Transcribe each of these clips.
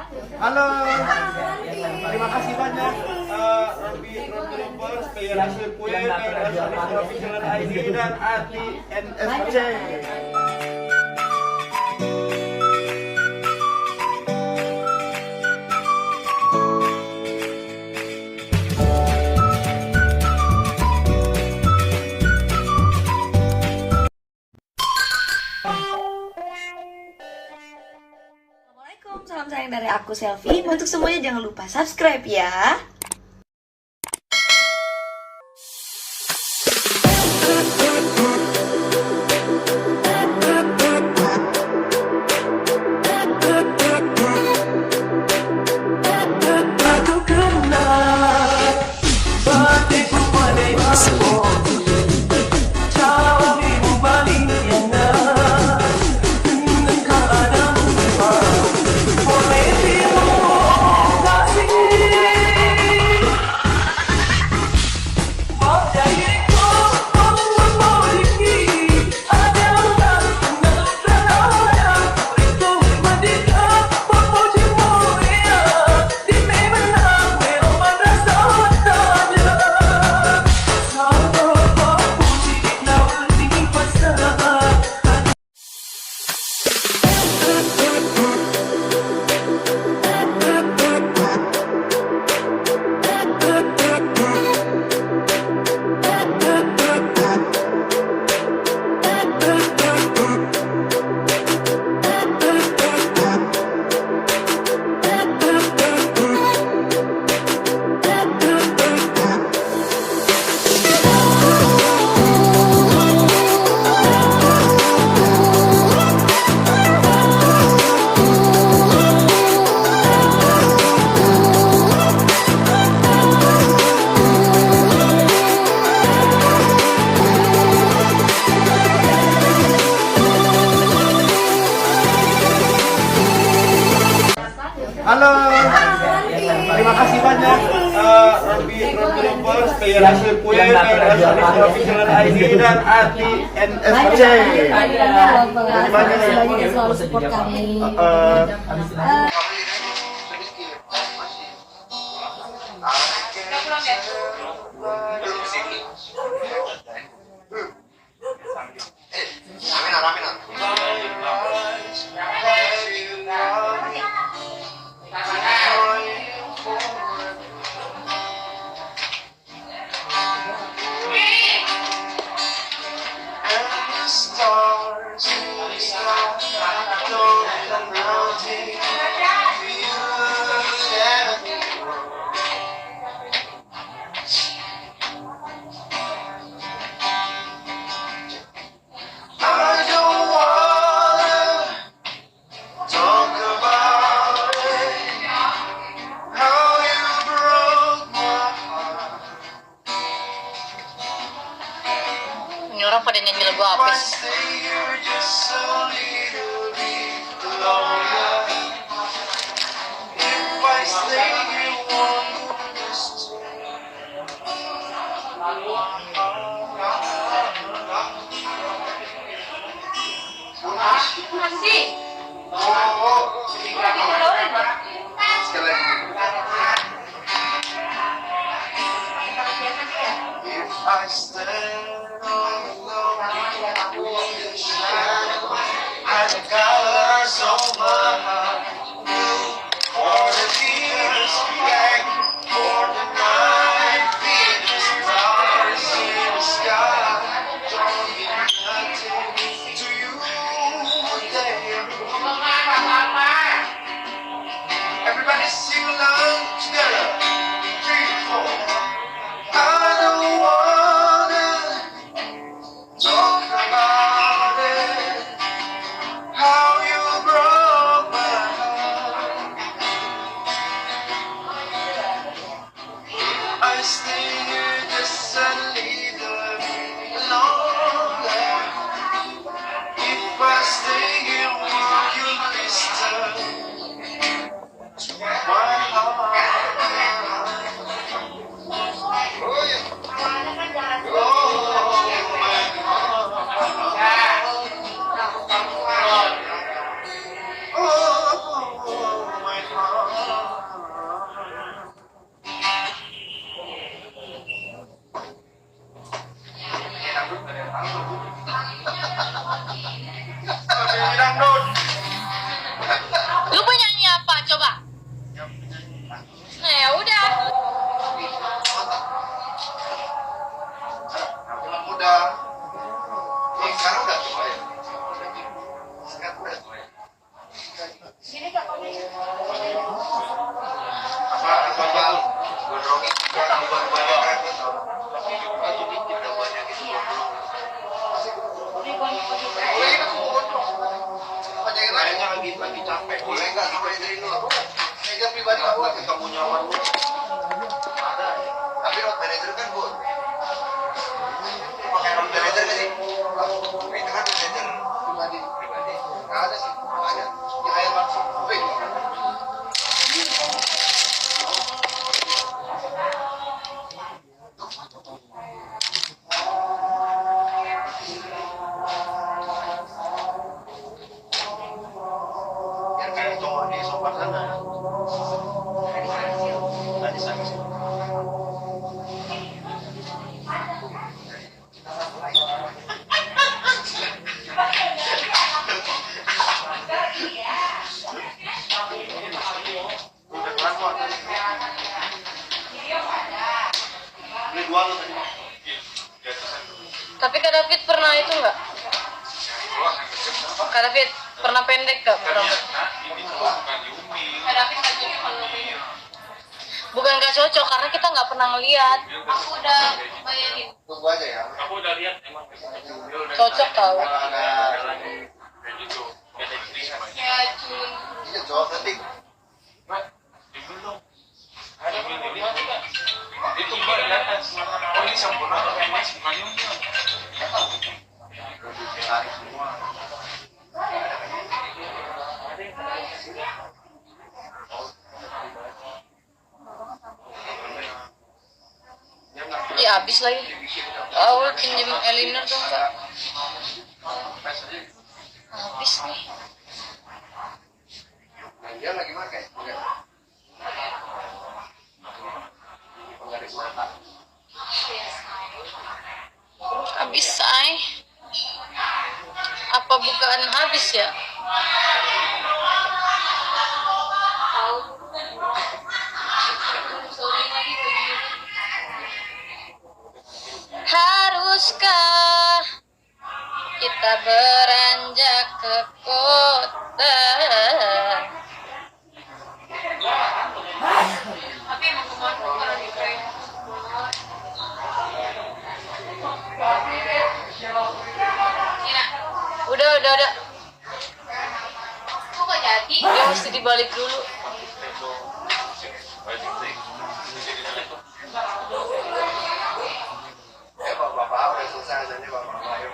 Halo, terima kasih banyak Robby Lovers, PLC Kue, PLC Jalan ID dan Ati NSC. Assalamualaikum, salam sayang dari aku Selfie. Untuk semuanya jangan lupa subscribe ya. Halo, terima kasih banyak Robby Lovers, PLC Kue, PLC Jalan ID dan Ati NSC. Terima kasih selalu support kami. Ini orang pada nyanyi lagu apa sih? I stand on the lonely shadow and the colors of my heart. For the tears back, for the night, beat the stars in the sky. Don't mean nothing to you, everybody sing along together. 3, 4. I don't wanna talk about it, how you broke my heart. I stay here just a little longer. If I stay here, will you listen to my heart? Oh, my heart. coba. Nah ya udah. Anak muda. Sekarang udah tua ya. Sekarang udah tua ya. Apa bal? Gondrongin orang buat banyak gitu. Itu bikin udah banyak gitu. Boleh kan semua gondrong. Kayaknya lagi capek. Boleh nggak sampai dari dulu? Meja pribadi aku ketemu nyaman. Ada. Tapi road manager kan bu. Pakai road manager nggak sih? Itu kan manager pribadi. Nggak ada sih. Nggak ada. Yang air langsung. Wih. Biar kayak cowok di sofa sana. Tadi sana sih. Udah kelar kok. Beli dua lu tadi. Tapi Kak David pernah itu nggak? Kak David pernah pendek nggak? Bukan nggak cocok karena kita nggak pernah ngeliat. Aku udah bayangin. Tunggu aja ya. Cocok tau. Iya cowok nanti. Itu kelihatan oh ini sempurna ini semuanya Tarik semua. Ya habis lagi. Awal pinjam Elinor dong Kak. Habis nih. Dia lagi pakai. Penggaris mata. Habis say. Apa bukaan habis ya? Haruskah kita beranjak ke kota? Udah. Kok gak jadi? Dia mesti dibalik dulu. Bapak udah selesai jadi bapak ayo.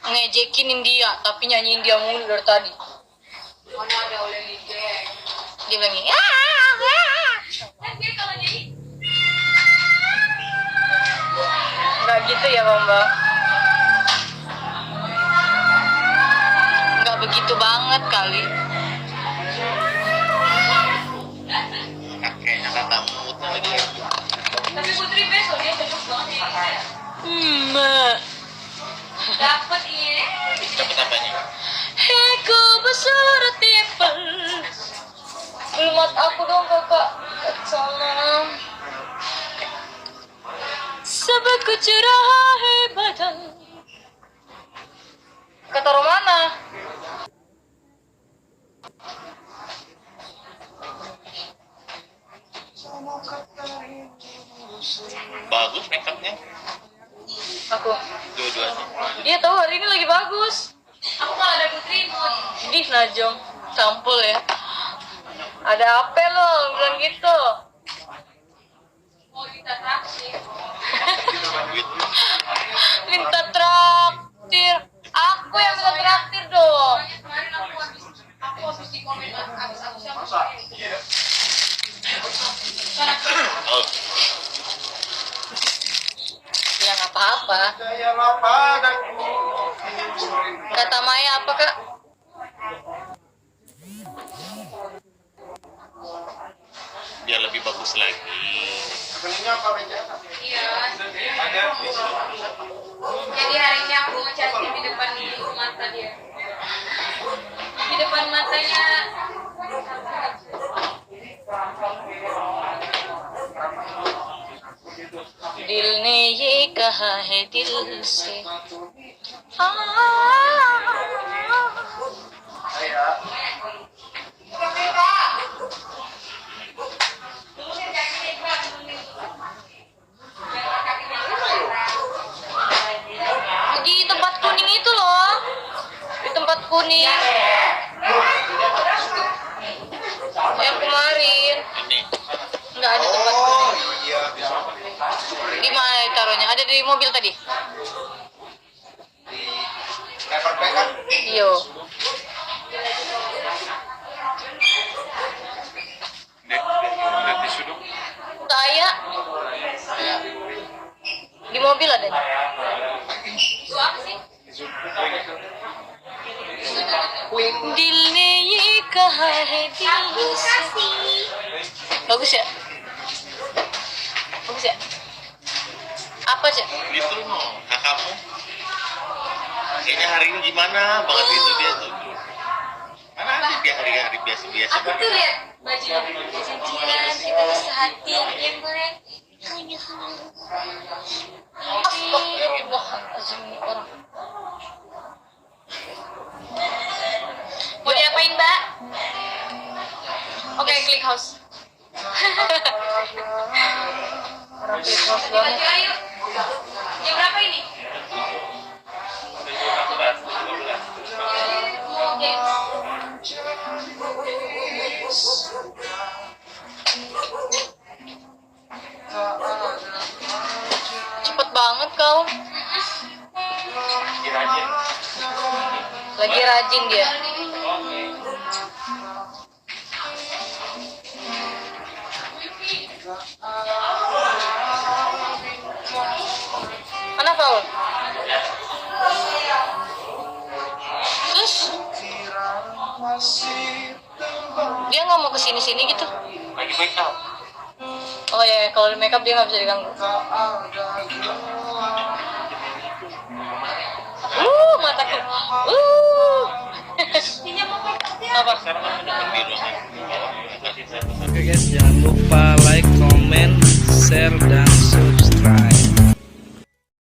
Ngejekin India, tapi nyanyiin dia mulu dari tadi. Mana ada oleh dia bilang gini, kan dia kalau nyanyi nggak gitu ya Mbak. Nggak begitu banget kali. Kakeknya kata mood lagi. Tapi Putri besok dia cocok banget. Mbak. Dapat ini. Dapat apanya? Heko bersurat tipel. Ilmat aku dong kakak. Salam. Sebab cerah hebatan. Kata Romana. Bagus makeupnya. Aku. Dua-duanya. Iya tahu hari ini lagi bagus. Aku malah ada Putri ikut. Di Najong. Campur ya. Ada apa lo? Bilang gitu. Mau minta traktir. Minta traktir. Aku yang minta traktir dong. Kemarin aku habis di komen habis aku siapa? Iya. Oh. Ya nggak apa-apa. Saya padaku. Kata Maya apa kak? Biar lebih bagus lagi. Rekeningnya apa meja? Iya. Ada di sini. Di depan matanya. दिल ने ये कहा है दिल से di tempat kuning itu loh, di tempat kuning yang kemarin nggak ada tempat kuning. Di mana taruhnya? Ada di mobil tadi. Di cover bag kan? Iyo. Lihat di sudut. Saya di mobil ada. Itu apa sih? Dil ne ye kaha hai dil se. Bagus ya? Bagus ya? Apa sih? Itu no, kakakmu kayaknya hari ini gimana banget itu dia tuh. Mana ada dia hari-hari biasa-biasa. Aku tuh lihat bajunya cincinan, kita sehati yang boleh. Astagfirullahaladzim ini orang. Mau diapain, Mbak? Oke, klik house. Orang klik house banget. Ayo. Jam berapa ini? Cepet banget kau. Lagi rajin dia. Mana kau? Terus dia nggak mau kesini-sini gitu. Lagi make up. Oh ya, kalau di makeup dia nggak bisa diganggu. Mataku. Apa? Oke guys, jangan lupa like, comment, share, dan subscribe.